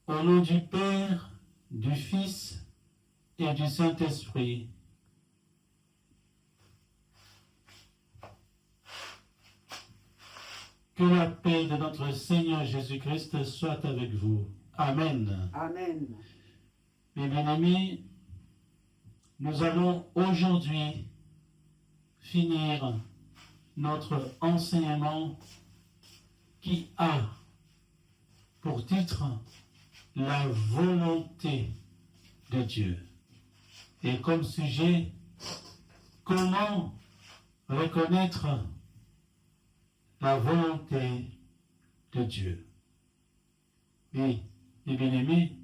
Au nom du Père, du Fils et du Saint-Esprit. Que la paix de notre Seigneur Jésus-Christ soit avec vous. Amen. Amen. Mes bien-aimés, nous allons aujourd'hui finir notre enseignement qui a pour titre la volonté de Dieu. Et comme sujet, comment reconnaître la volonté de Dieu. Et, mes bien-aimés,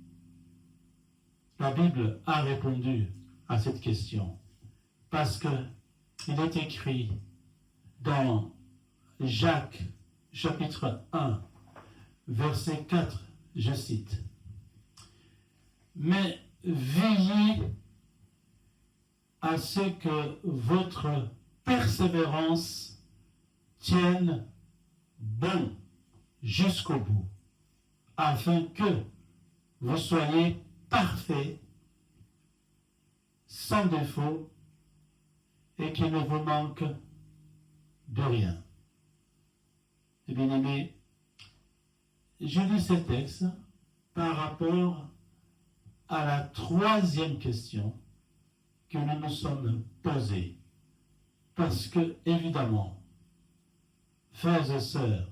la Bible a répondu à cette question parce que il est écrit dans Jacques chapitre 1 verset 4, je cite: mais veillez à ce que votre persévérance tienne bon jusqu'au bout, afin que vous soyez parfaits, sans défaut, et qu'il ne vous manque de rien. Et bien aimé, je lis ce texte par rapport à la troisième question que nous nous sommes posée. Parce que, évidemment, frères et sœurs,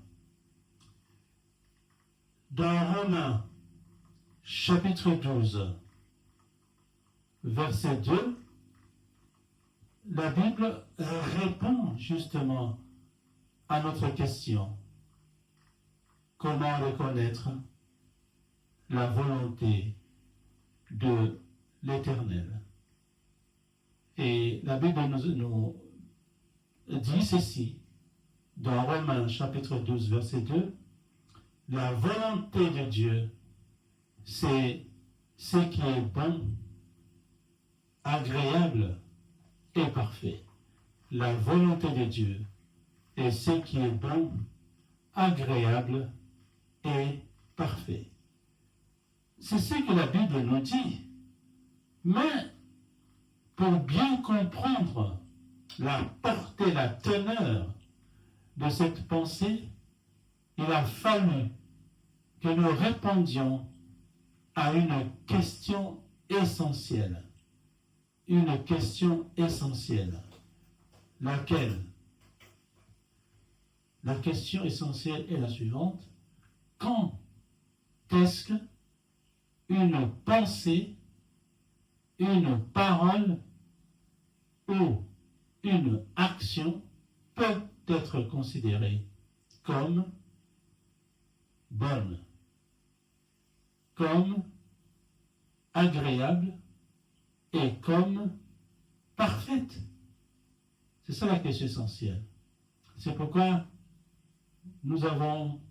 dans Romains, chapitre 12, verset 2, la Bible répond justement à notre question. Comment reconnaître la volonté de l'Éternel? Et la Bible nous dit ceci, dans Romains chapitre 12, verset 2, la volonté de Dieu, c'est ce qui est bon, agréable et parfait. La volonté de Dieu est ce qui est bon, agréable et parfait. C'est ce que la Bible nous dit. Mais pour bien comprendre la portée, la teneur de cette pensée, il a fallu que nous répondions à une question essentielle. Une question essentielle. Laquelle? La question essentielle est la suivante. Quand est-ce qu'une pensée, une parole ou une action peut être considérée comme bonne, comme agréable et comme parfaite? C'est ça la question essentielle. C'est pourquoi nous avons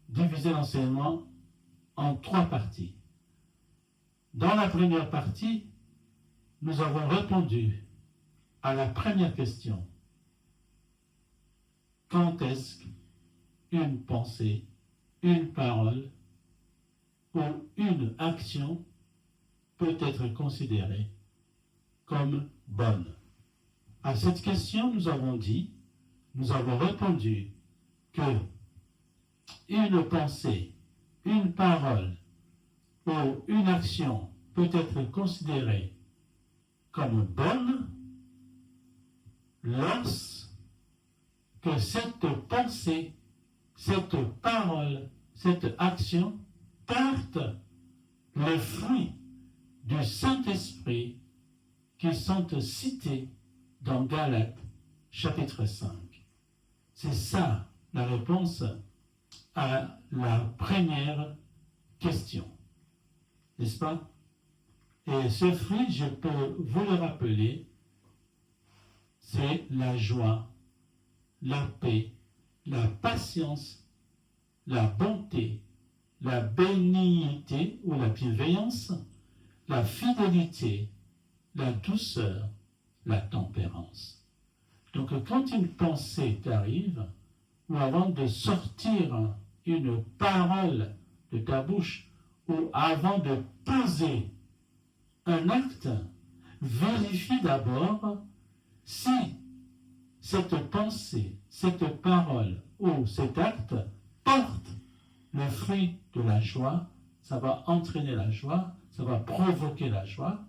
divisé l'enseignement en 3 parties. Dans la première partie, nous avons répondu à la première question. Quand est-ce qu'une pensée, une parole ou une action peut être considérée comme bonne? À cette question, nous avons répondu que une pensée, une parole ou une action peut être considérée comme bonne lorsque cette pensée, cette parole, cette action porte les fruits du Saint-Esprit qui sont cités dans Galates chapitre 5. C'est ça la réponse à la première question. N'est-ce pas? Et ce fruit, je peux vous le rappeler, c'est la joie, la paix, la patience, la bonté, la bénignité ou la bienveillance, la fidélité, la douceur, la tempérance. Donc quand une pensée t'arrive, ou avant de sortir une parole de ta bouche, ou avant de poser un acte, vérifie d'abord si cette pensée, cette parole ou cet acte porte le fruit de la joie, ça va entraîner la joie, ça va provoquer la joie,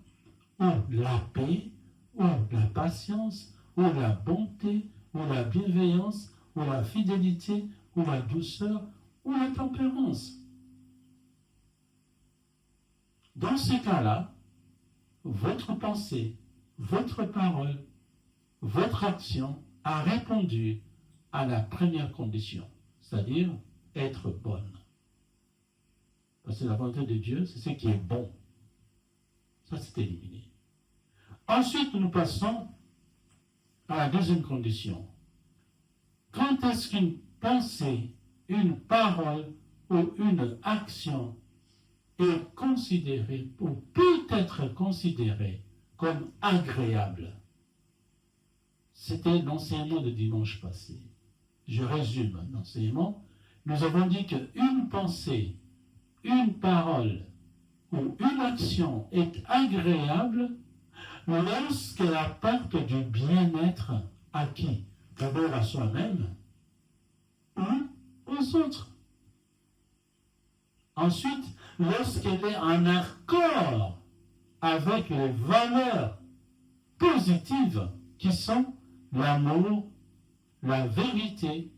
ou la paix, ou la patience, ou la bonté, ou la bienveillance, ou la fidélité, ou la douceur, ou la tempérance. Dans ce cas-là, votre pensée, votre parole, votre action a répondu à la première condition, c'est-à-dire être bonne. Parce que la volonté de Dieu, c'est ce qui est bon. Ça, c'est éliminé. Ensuite, nous passons à la deuxième condition. Quand est-ce qu'une pensée, une parole ou une action est considérée ou peut être considérée comme agréable? C'était l'enseignement de dimanche passé. Je résume l'enseignement. Nous avons dit qu'une pensée, une parole ou une action est agréable lorsqu'elle apporte du bien-être à qui? D'abord à soi-même ou aux autres. Ensuite, lorsqu'elle est en accord avec les valeurs positives qui sont l'amour, la vérité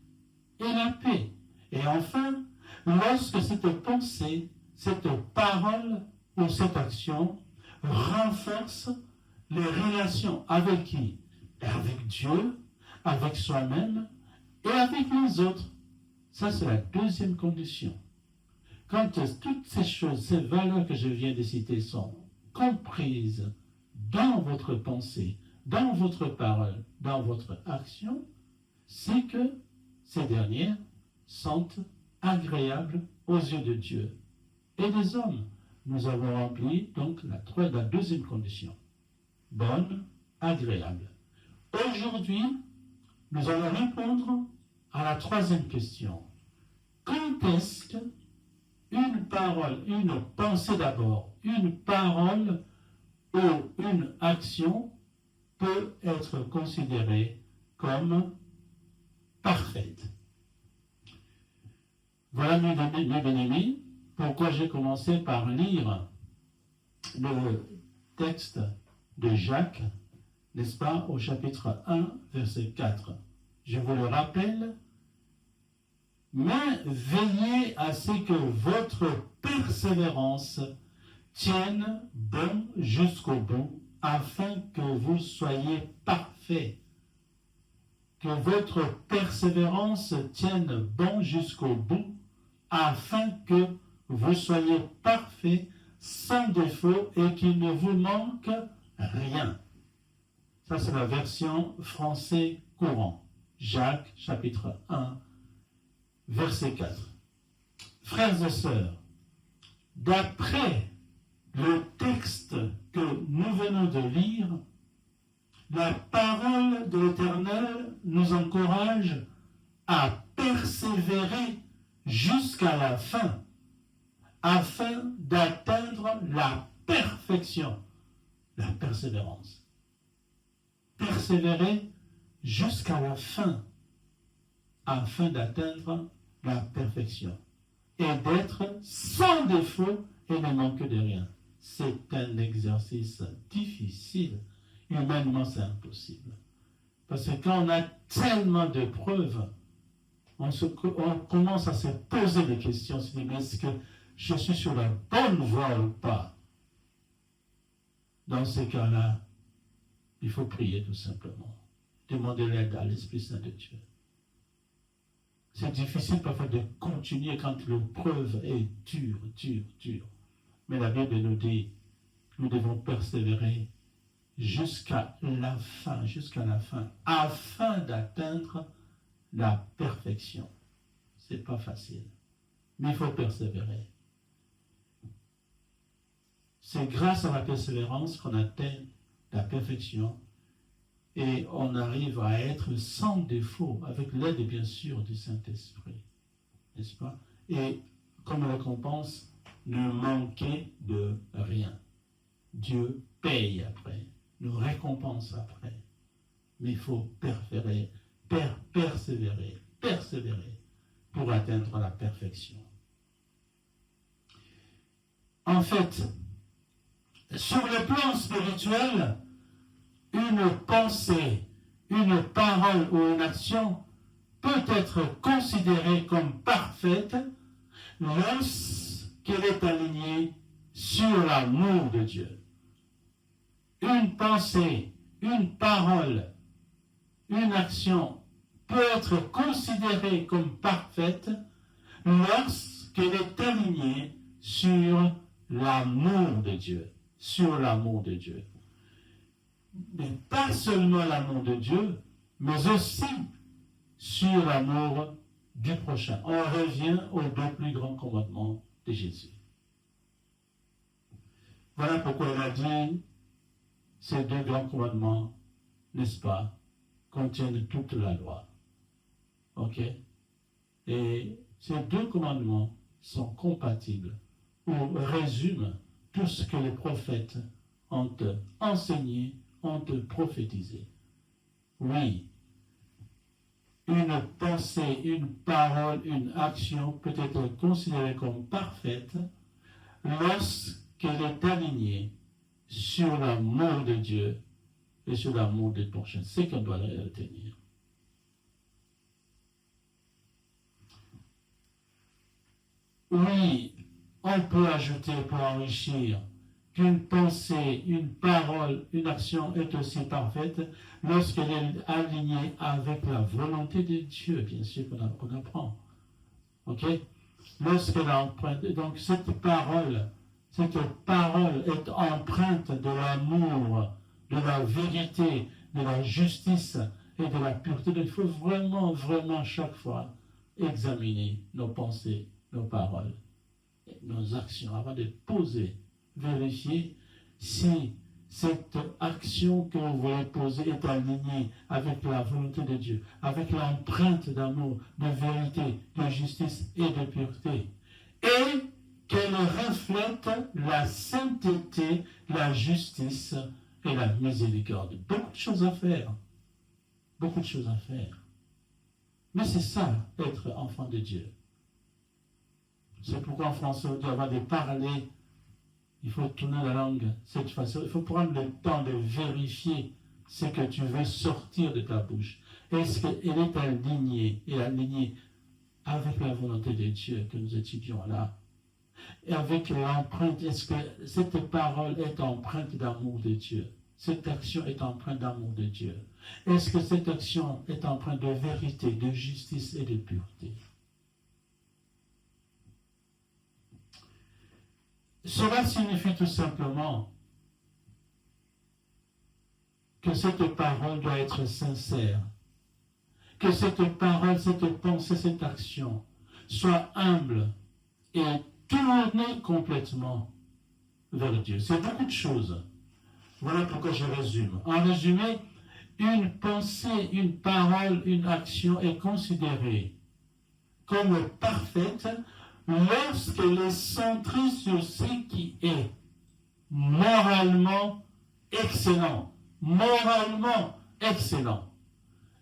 et la paix. Et enfin, lorsque cette pensée, cette parole ou cette action renforce les relations avec qui? Avec Dieu, avec soi-même et avec les autres. Ça, c'est la deuxième condition. Quand toutes ces choses, ces valeurs que je viens de citer sont comprises dans votre pensée, dans votre parole, dans votre action, c'est que ces dernières sont agréables aux yeux de Dieu et des hommes. Nous avons rempli donc la deuxième condition. Bonne, agréable. Aujourd'hui, nous allons répondre à la troisième question. Quand est-ce qu'une parole, une pensée d'abord, une parole ou une action peut être considérée comme parfaite? Voilà, mes bien-aimés, pourquoi j'ai commencé par lire le texte de Jacques, n'est-ce pas, au chapitre 1, verset 4. Je vous le rappelle, mais veillez à ce que votre persévérance tienne bon jusqu'au bout, afin que vous soyez parfaits. Que votre persévérance tienne bon jusqu'au bout, afin que vous soyez parfaits, sans défaut, et qu'il ne vous manque rien. Ça, c'est la version français courant. Jacques, chapitre 1, verset 4. Frères et sœurs, d'après le texte que nous venons de lire, la parole de l'Éternel nous encourage à persévérer jusqu'à la fin, afin d'atteindre la perfection, la persévérance. Persévérer jusqu'à la fin, afin d'atteindre la perfection et d'être sans défaut et ne manquer de rien. C'est un exercice difficile. Humainement, c'est impossible. Parce que quand on a tellement de preuves, on commence à se poser des questions. On se dit, mais est-ce que je suis sur la bonne voie ou pas? Dans ces cas-là, il faut prier tout simplement. Demander l'aide à l'Esprit Saint de Dieu. C'est difficile parfois de continuer quand l'épreuve est dure. Mais la Bible nous dit, nous devons persévérer jusqu'à la fin, afin d'atteindre la perfection. C'est pas facile, mais il faut persévérer. C'est grâce à la persévérance qu'on atteint la perfection et on arrive à être sans défaut, avec l'aide bien sûr du Saint-Esprit, n'est-ce pas? Et comme récompense, ne manquez de rien. Dieu paye après, nous récompense après. Mais il faut persévérer pour atteindre la perfection. En fait, sur le plan spirituel, une pensée, une parole ou une action peut être considérée comme parfaite lorsqu'elle est alignée sur l'amour de Dieu. Une pensée, une parole, une action peut être considérée comme parfaite lorsqu'elle est alignée sur l'amour de Dieu. Sur l'amour de Dieu. Mais pas seulement l'amour de Dieu, mais aussi sur l'amour du prochain. On revient aux deux plus grands commandements de Jésus. Voilà pourquoi il a dit, ces deux grands commandements, n'est-ce pas, contiennent toute la loi. Ok? Et ces deux commandements sont compatibles ou résument tout ce que les prophètes ont enseigné, ont prophétisé. Oui, une pensée, une parole, une action peut être considérée comme parfaite lorsqu'elle est alignée sur l'amour de Dieu et sur l'amour du prochain. C'est qu'on doit le retenir. Oui, on peut ajouter pour enrichir qu'une pensée, une parole, une action est aussi parfaite lorsqu'elle est alignée avec la volonté de Dieu, bien sûr qu'on apprend. Ok? Lorsqu'elle est empreinte, donc cette parole est empreinte de l'amour, de la vérité, de la justice et de la pureté. Il faut vraiment, vraiment chaque fois examiner nos pensées, nos paroles, nos actions avant de poser. Vérifier si cette action que vous voulez poser est alignée avec la volonté de Dieu, avec l'empreinte d'amour, de vérité, de justice et de pureté. Et qu'elle reflète la sainteté, la justice et la miséricorde. Beaucoup de choses à faire. Beaucoup de choses à faire. Mais c'est ça, être enfant de Dieu. C'est pourquoi en français, on dit avant de parler, il faut tourner la langue cette façon. Il faut prendre le temps de vérifier ce que tu veux sortir de ta bouche. Est-ce qu'elle est alignée avec la volonté de Dieu que nous étudions là? Et avec l'empreinte, est-ce que cette parole est empreinte d'amour de Dieu? Cette action est empreinte d'amour de Dieu? Est-ce que cette action est empreinte de vérité, de justice et de pureté? Cela signifie tout simplement que cette parole doit être sincère, que cette parole, cette pensée, cette action soit humble et tournée complètement vers Dieu. C'est beaucoup de choses. Voilà pourquoi je résume. En résumé, une pensée, une parole, une action est considérée comme parfaite lorsqu'elle est centrée sur ce qui est moralement excellent,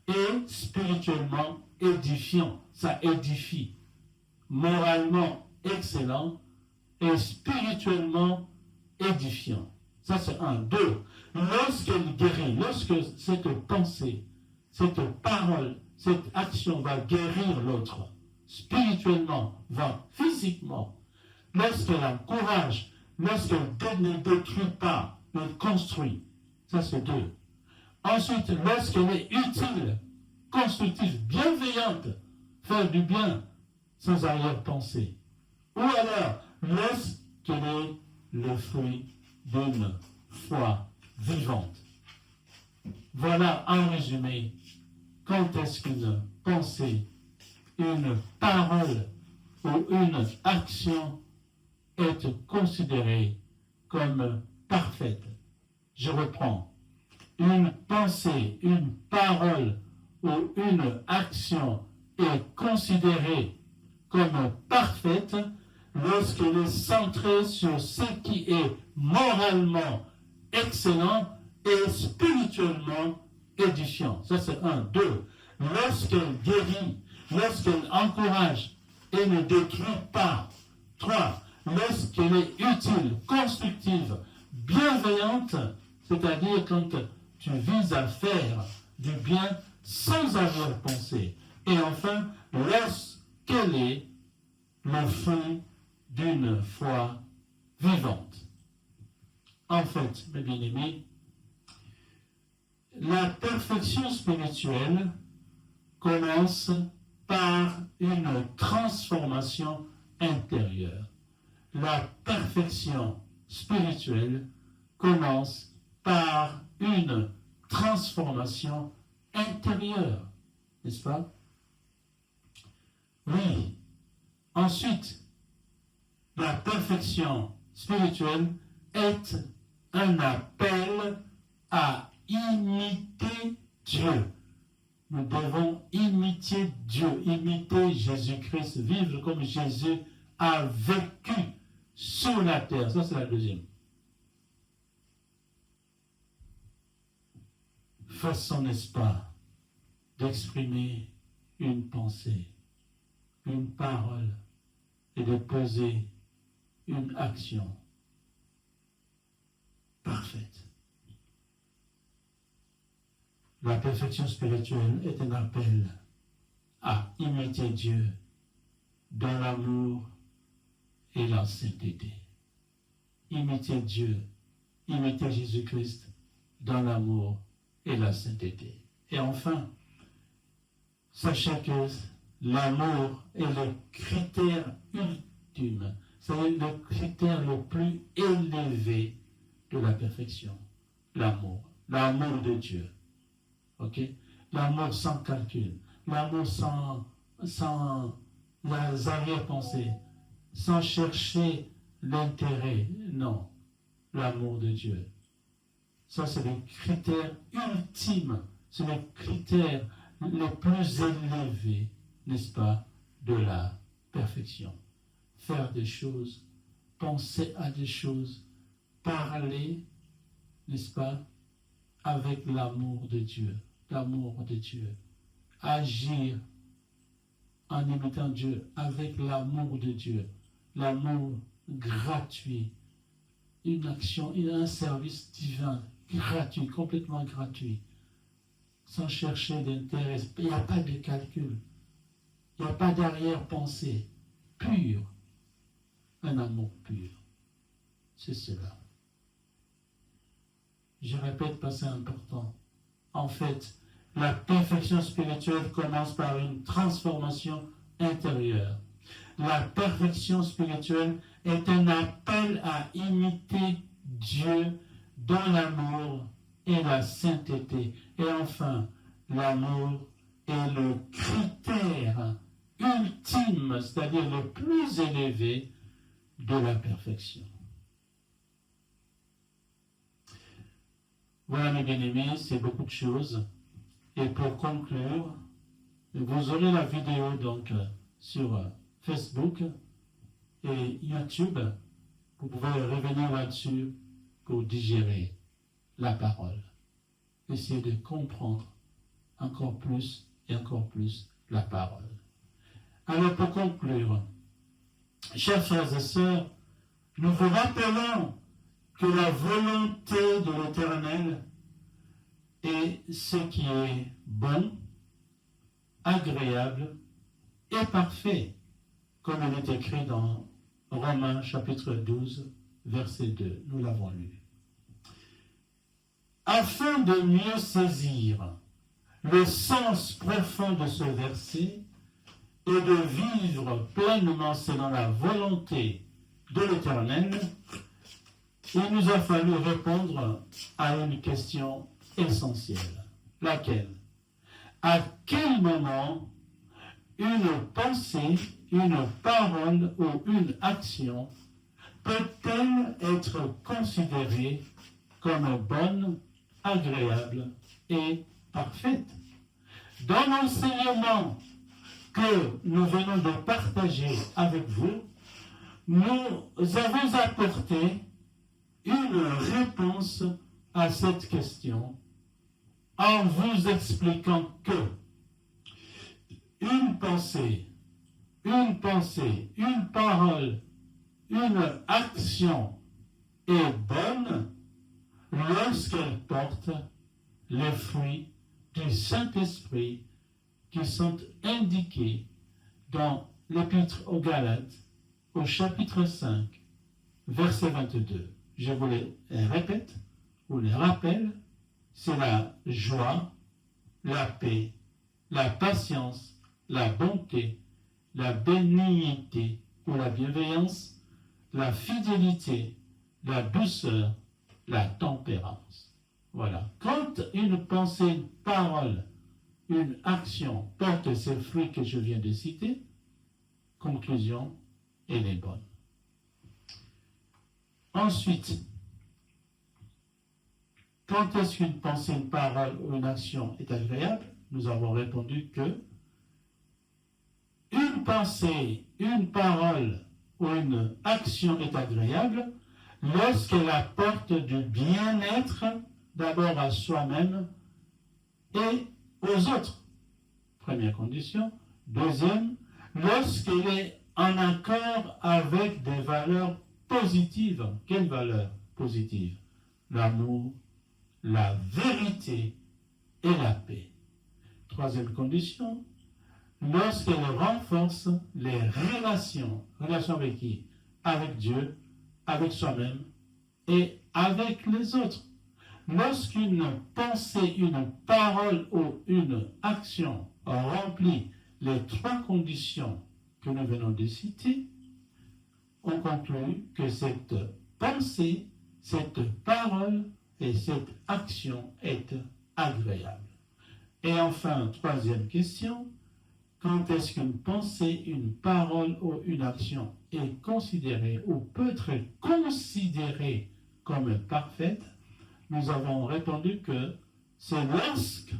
et spirituellement édifiant. Ça édifie. Moralement excellent et spirituellement édifiant. Ça, c'est un. Deux, lorsqu'elle guérit, lorsque cette pensée, cette parole, cette action va guérir l'autre, spirituellement, va physiquement, lorsqu'elle encourage, lorsqu'elle ne détruit pas, elle construit. Ça, c'est deux. Ensuite, lorsqu'elle est utile, constructive, bienveillante, faire du bien, sans arrière-pensée. Ou alors, lorsqu'elle est le fruit d'une foi vivante. Voilà, en résumé, quand est-ce qu'une pensée, une parole ou une action est considérée comme parfaite. Je reprends. Une pensée, une parole ou une action est considérée comme parfaite lorsqu'elle est centrée sur ce qui est moralement excellent et spirituellement édifiant. Ça, c'est un. Deux, lorsqu'elle guérit, lorsqu'elle encourage et ne détruit pas. Trois, lorsqu'elle est utile, constructive, bienveillante, c'est-à-dire quand tu vises à faire du bien sans avoir pensé. Et enfin, lorsqu'elle est le fruit d'une foi vivante. En fait, mes bien-aimés, la perfection spirituelle commence par une transformation intérieure. La perfection spirituelle commence par une transformation intérieure, n'est-ce pas? Oui. Ensuite, la perfection spirituelle est un appel à imiter Dieu. Nous devons imiter Dieu, imiter Jésus-Christ, vivre comme Jésus a vécu sur la terre. Ça, c'est la deuxième. Façon, n'est-ce pas, d'exprimer une pensée, une parole et de poser une action parfaite. La perfection spirituelle est un appel à imiter Dieu dans l'amour et la sainteté. Imiter Dieu, imiter Jésus-Christ dans l'amour et la sainteté. Et enfin, sachez que l'amour est le critère ultime, c'est le critère le plus élevé de la perfection. L'amour de Dieu. Ok? L'amour sans calcul, l'amour sans arrière-pensée, sans chercher l'intérêt. Non, l'amour de Dieu. Ça, c'est le critère ultime, c'est le critère le plus élevé, n'est-ce pas, de la perfection. Faire des choses, penser à des choses, parler, n'est-ce pas, avec l'amour de Dieu. L'amour de Dieu. Agir en imitant Dieu avec l'amour de Dieu. L'amour gratuit. Une action, un service divin, gratuit, complètement gratuit. Sans chercher d'intérêt. Il n'y a pas de calcul. Il n'y a pas d'arrière-pensée. Pur. Un amour pur. C'est cela. Je répète parce que c'est important. En fait, la perfection spirituelle commence par une transformation intérieure. La perfection spirituelle est un appel à imiter Dieu dans l'amour et la sainteté. Et enfin, l'amour est le critère ultime, c'est-à-dire le plus élevé de la perfection. Voilà, mes bien-aimés, c'est beaucoup de choses. Et pour conclure, vous aurez la vidéo donc sur Facebook et YouTube. Vous pouvez revenir là-dessus pour digérer la parole. Essayez de comprendre encore plus et encore plus la parole. Alors pour conclure, chers frères et sœurs, nous vous rappelons que la volonté de l'Éternel est ce qui est bon, agréable et parfait, comme il est écrit dans Romains chapitre 12, verset 2. Nous l'avons lu. Afin de mieux saisir le sens profond de ce verset et de vivre pleinement selon la volonté de l'Éternel, il nous a fallu répondre à une question essentielle. Laquelle? À quel moment une pensée, une parole ou une action peut-elle être considérée comme bonne, agréable et parfaite? Dans l'enseignement que nous venons de partager avec vous, nous avons apporté une réponse à cette question en vous expliquant que une pensée, une parole, une action est bonne lorsqu'elle porte les fruits du Saint-Esprit qui sont indiqués dans l'Épître aux Galates au chapitre 5, verset 22. Je vous les répète ou les rappelle, c'est la joie, la paix, la patience, la bonté, la bénignité ou la bienveillance, la fidélité, la douceur, la tempérance. Voilà. Quand une pensée, une parole, une action porte ces fruits que je viens de citer, conclusion, elle est bonne. Ensuite, quand est-ce qu'une pensée, une parole ou une action est agréable? Nous avons répondu que une pensée, une parole ou une action est agréable lorsqu'elle apporte du bien-être d'abord à soi-même et aux autres. Première condition. Deuxième, lorsqu'elle est en accord avec des valeurs positives. Quelles valeurs positives? L'amour, la vérité et la paix. Troisième condition, lorsqu'elle renforce les relations. Relations avec qui? Avec Dieu, avec soi-même et avec les autres. Lorsqu'une pensée, une parole ou une action remplit les trois conditions que nous venons de citer, on conclut que cette pensée, cette parole et cette action est agréable. Et enfin, troisième question, quand est-ce qu'une pensée, une parole ou une action est considérée ou peut être considérée comme parfaite? Nous avons répondu que c'est lorsque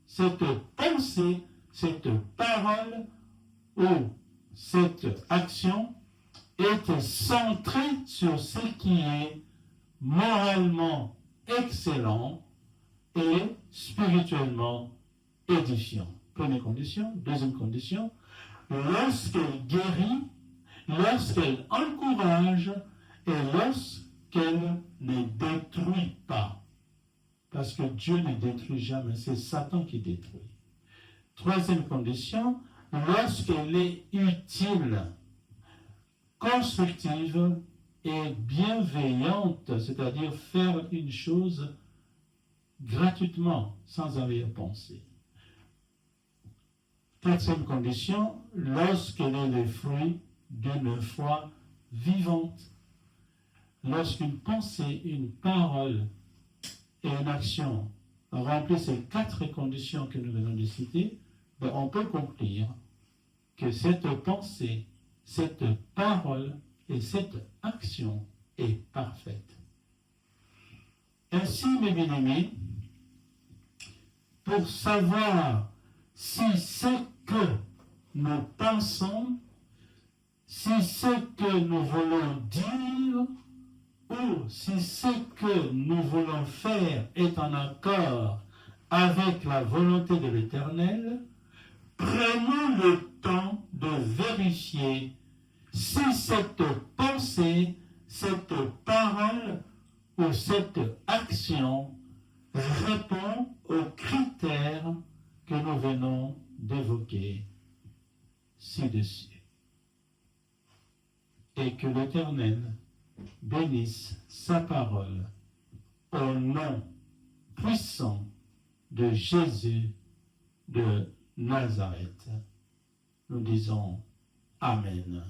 cette pensée, cette parole ou cette action est centrée sur ce qui est moralement excellent et spirituellement édifiant. Première condition. Deuxième condition, lorsqu'elle guérit, lorsqu'elle encourage et lorsqu'elle ne détruit pas. Parce que Dieu ne détruit jamais, c'est Satan qui détruit. Troisième condition, lorsqu'elle est utile, constructive et bienveillante, c'est-à-dire faire une chose gratuitement, sans arrière-pensée. Quatrième condition, lorsqu'elle est le fruit d'une foi vivante. Lorsqu'une pensée, une parole et une action remplissent ces quatre conditions que nous venons de citer, on peut conclure que cette pensée, cette parole et cette action est parfaite. Ainsi, mes bien-aimés, pour savoir si ce que nous pensons, si ce que nous voulons dire, ou si ce que nous voulons faire est en accord avec la volonté de l'Éternel, prenons le temps de vérifier si cette pensée, cette parole ou cette action répond aux critères que nous venons d'évoquer ci-dessus. Et que l'Éternel bénisse sa parole au nom puissant de Jésus de Nazareth. Nous disons Amen.